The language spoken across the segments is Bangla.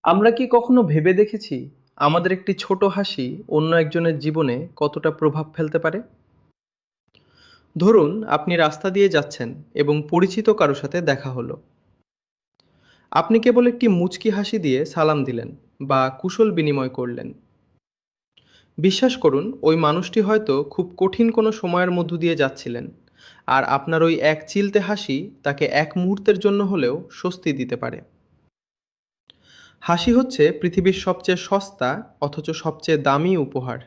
আমরা কি কখনো ভেবে দেখেছি আমাদের একটি ছোট হাসি অন্য একজনের জীবনে কতটা প্রভাব ফেলতে পারে? ধরুন আপনি রাস্তা দিয়ে যাচ্ছেন এবং পরিচিত কারো সাথে দেখা হলো। আপনি কেবল একটি মুচকি হাসি দিয়ে সালাম দিলেন বা কুশল বিনিময় করলেন। বিশ্বাস করুন ওই মানুষটি হয়তো খুব কঠিন কোনো সময়ের মধ্য দিয়ে যাচ্ছিলেন, আর আপনার ওই এক চিলতে হাসি তাকে এক মুহূর্তের জন্য হলেও স্বস্তি দিতে পারে। হাসি হচ্ছে পৃথিবীর সবচেয়ে সস্তা অথচ সবচেয়ে দামি উপহার।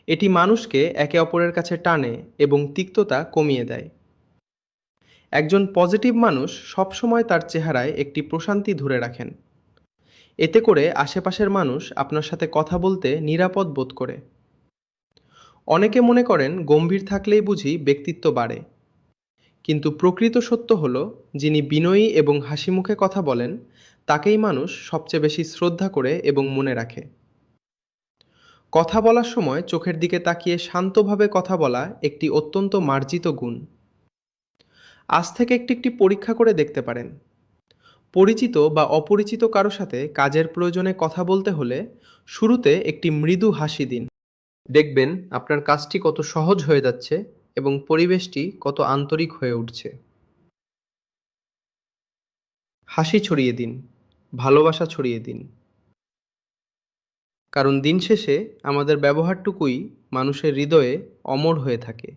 এটি মানুষকে একে অপরের কাছে টানে এবং তিক্ততা কমিয়ে দেয়। একজন পজিটিভ মানুষ সবসময় তার চেহারায় একটি প্রশান্তি ধরে রাখেন। এতে করে আশেপাশের মানুষ আপনার সাথে কথা বলতে নিরাপদ বোধ করে। অনেকে মনে করেন গম্ভীর থাকলেই বুঝি ব্যক্তিত্ব বাড়ে, কিন্তু প্রকৃত সত্য হলো যিনি বিনয়ী এবং হাসিমুখে কথা বলেন তাকেই মানুষ সবচেয়ে বেশি শ্রদ্ধা করে এবং মনে রাখে। কথা বলার সময় চোখের দিকে তাকিয়ে শান্তভাবে কথা বলা একটি অত্যন্ত মার্জিত গুণ। আজ থেকে একটি একটি পরীক্ষা করে দেখতে পারেন। পরিচিত বা অপরিচিত কারো সাথে কাজের প্রয়োজনে কথা বলতে হলে শুরুতে একটি মৃদু হাসি দিন। দেখবেন আপনার কাজটি কত সহজ হয়ে যাচ্ছে এবং পরিবেশটি কত আন্তরিক হয়ে উঠছে। হাসি ছড়িয়ে দিন, ভালোবাসা ছড়িয়ে দিন, কারণ দিন শেষে আমাদের ব্যবহারটুকুই মানুষের হৃদয়ে অমর হয়ে থাকে।